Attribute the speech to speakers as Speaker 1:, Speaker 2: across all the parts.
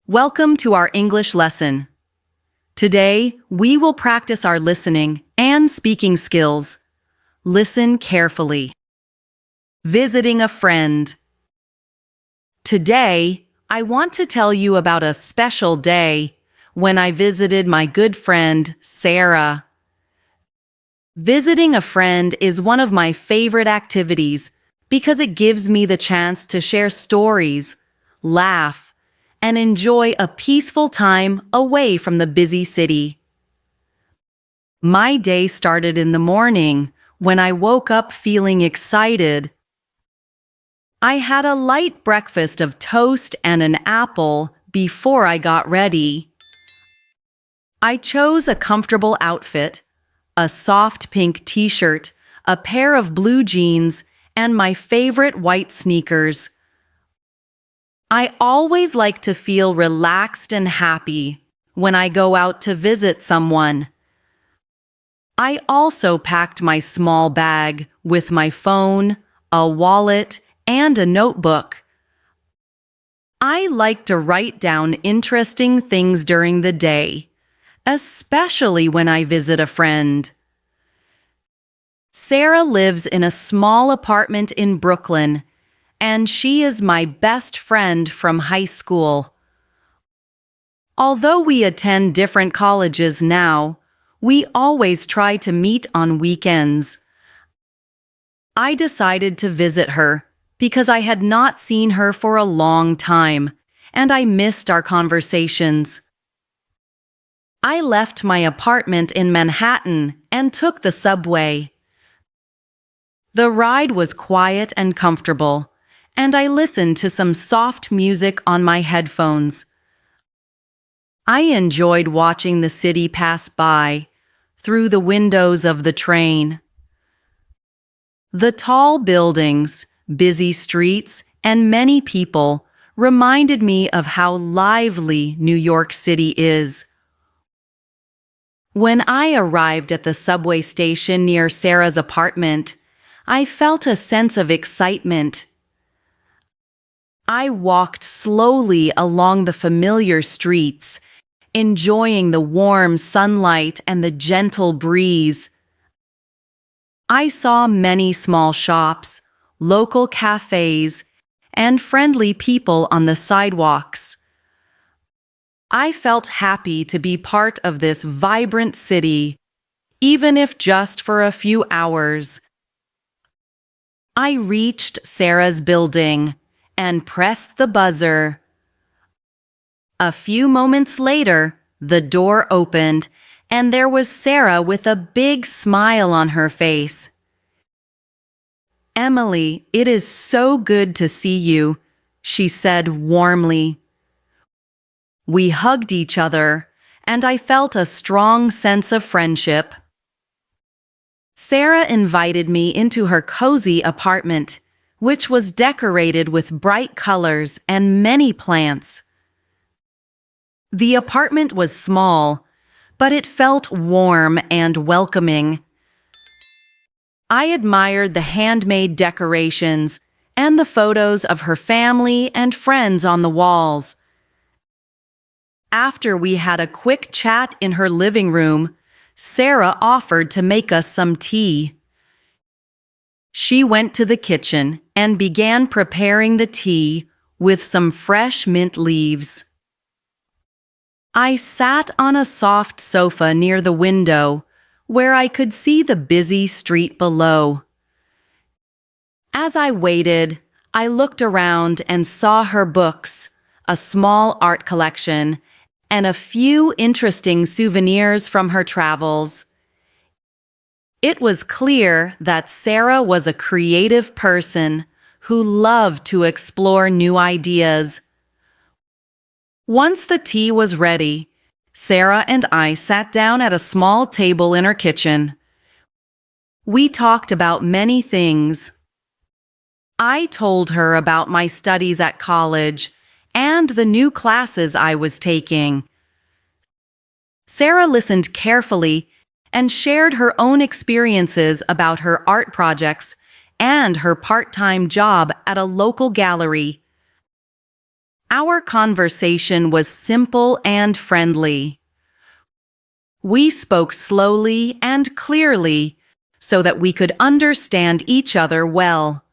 Speaker 1: Welcome to our English lesson. Today, we will practice our listening and speaking skills. Listen carefully. Visiting a friend. Today, I want to tell you about a special day when I visited my good friend, Sarah. Visiting a friend is one of my favorite activities because it gives me the chance to share stories, laugh, and enjoy a peaceful time away from the busy city. My day started in the morning when I woke up feeling excited. I had a light breakfast of toast and an apple before I got ready. I chose a comfortable outfit, a soft pink t-shirt, a pair of blue jeans, and my favorite white sneakers. I always like to feel relaxed and happy when I go out to visit someone. I also packed my small bag with my phone, a wallet, and a notebook. I like to write down interesting things during the day, especially when I visit a friend. Sarah lives in a small apartment in Brooklyn, and she is my best friend from high school. Although we attend different colleges now, we always try to meet on weekends. I decided to visit her because I had not seen her for a long time, and I missed our conversations. I left my apartment in Manhattan and took the subway. The ride was quiet and comfortable, and I listened to some soft music on my headphones. I enjoyed watching the city pass by through the windows of the train. The tall buildings, busy streets, and many people reminded me of how lively New York City is. When I arrived at the subway station near Sarah's apartment, I felt a sense of excitement. I walked slowly along the familiar streets, enjoying the warm sunlight and the gentle breeze. I saw many small shops, local cafes, and friendly people on the sidewalks. I felt happy to be part of this vibrant city, even if just for a few hours. I reached Sarah's building and pressed the buzzer. A few moments later, the door opened, and there was Sarah with a big smile on her face. "Emily, it is so good to see you," she said warmly. We hugged each other, and I felt a strong sense of friendship. Sarah invited me into her cozy apartment, which was decorated with bright colors and many plants. The apartment was small, but it felt warm and welcoming. I admired the handmade decorations and the photos of her family and friends on the walls. After we had a quick chat in her living room, Sarah offered to make us some tea. She went to the kitchen and began preparing the tea with some fresh mint leaves. I sat on a soft sofa near the window, where I could see the busy street below. As I waited, I looked around and saw her books, a small art collection, and a few interesting souvenirs from her travels. It was clear that Sarah was a creative person who loved to explore new ideas. Once the tea was ready, Sarah and I sat down at a small table in her kitchen. We talked about many things. I told her about my studies at college and the new classes I was taking. Sarah listened carefully and shared her own experiences about her art projects and her part-time job at a local gallery. Our conversation was simple and friendly. We spoke slowly and clearly so that we could understand each other well.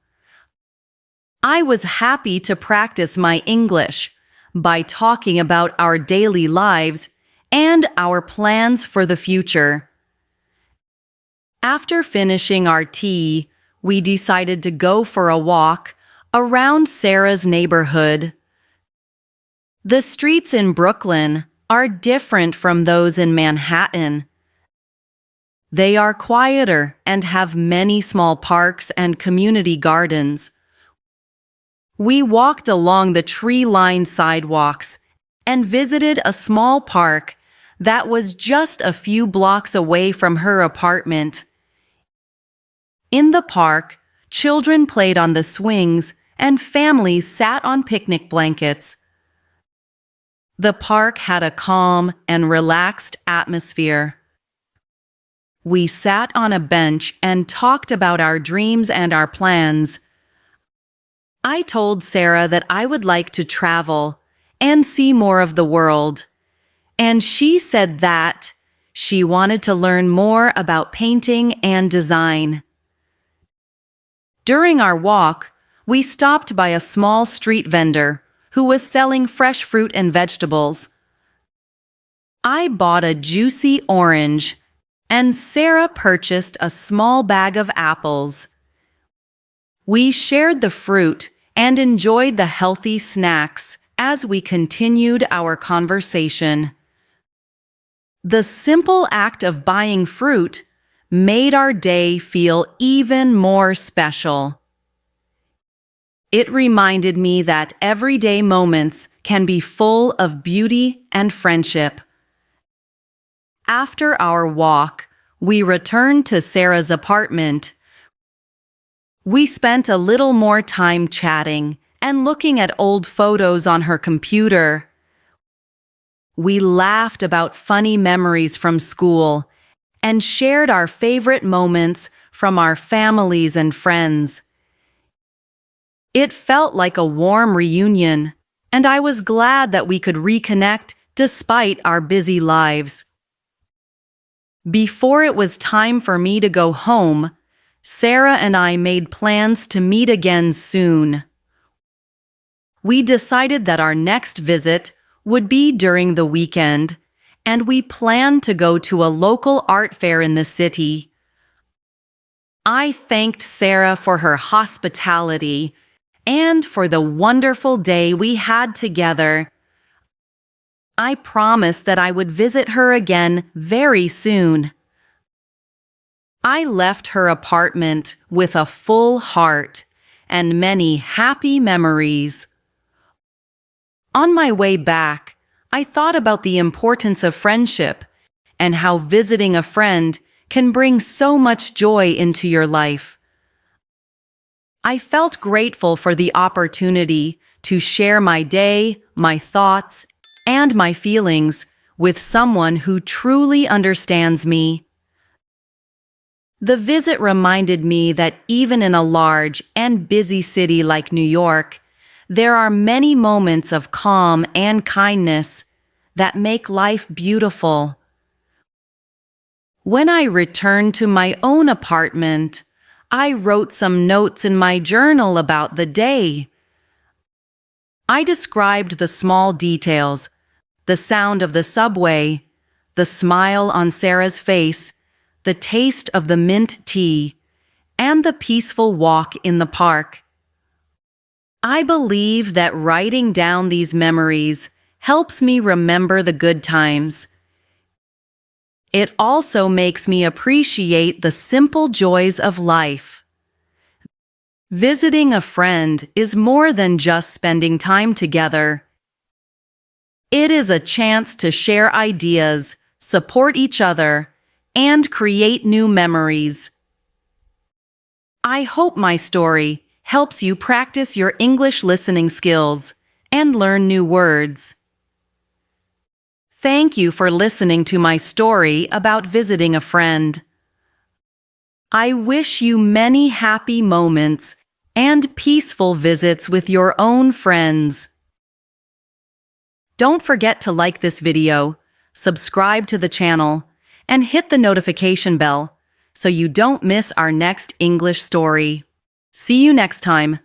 Speaker 1: I was happy to practice my English by talking about our daily lives and our plans for the future. After finishing our tea, we decided to go for a walk around Sarah's neighborhood. The streets in Brooklyn are different from those in Manhattan. They are quieter and have many small parks and community gardens. We walked along the tree-lined sidewalks and visited a small park that was just a few blocks away from her apartment. In the park, children played on the swings and families sat on picnic blankets. The park had a calm and relaxed atmosphere. We sat on a bench and talked about our dreams and our plans. I told Sarah that I would like to travel and see more of the world, and she said that she wanted to learn more about painting and design. During our walk, we stopped by a small street vendor who was selling fresh fruit and vegetables. I bought a juicy orange, and Sarah purchased a small bag of apples. We shared the fruit and enjoyed the healthy snacks as we continued our conversation. The simple act of buying fruit made our day feel even more special. It reminded me that everyday moments can be full of beauty and friendship. After our walk, we returned to Sarah's apartment. We spent a little more time chatting and looking at old photos on her computer. We laughed about funny memories from school and shared our favorite moments from our families and friends. It felt like a warm reunion, and I was glad that we could reconnect despite our busy lives. Before it was time for me to go home, Sarah and I made plans to meet again soon. We decided that our next visit would be during the weekend, and we planned to go to a local art fair in the city. I thanked Sarah for her hospitality and for the wonderful day we had together. I promised that I would visit her again very soon. I left her apartment with a full heart and many happy memories. On my way back, I thought about the importance of friendship and how visiting a friend can bring so much joy into your life. I felt grateful for the opportunity to share my day, my thoughts, and my feelings with someone who truly understands me. The visit reminded me that even in a large and busy city like New York, there are many moments of calm and kindness that make life beautiful. When I returned to my own apartment, I wrote some notes in my journal about the day. I described the small details, the sound of the subway, the smile on Sarah's face, the taste of the mint tea, and the peaceful walk in the park. I believe that writing down these memories helps me remember the good times. It also makes me appreciate the simple joys of life. Visiting a friend is more than just spending time together. It is a chance to share ideas, support each other, and create new memories. I hope my story helps you practice your English listening skills and learn new words. Thank you for listening to my story about visiting a friend. I wish you many happy moments and peaceful visits with your own friends. Don't forget to like this video, subscribe to the channel, and hit the notification bell so you don't miss our next English story. See you next time.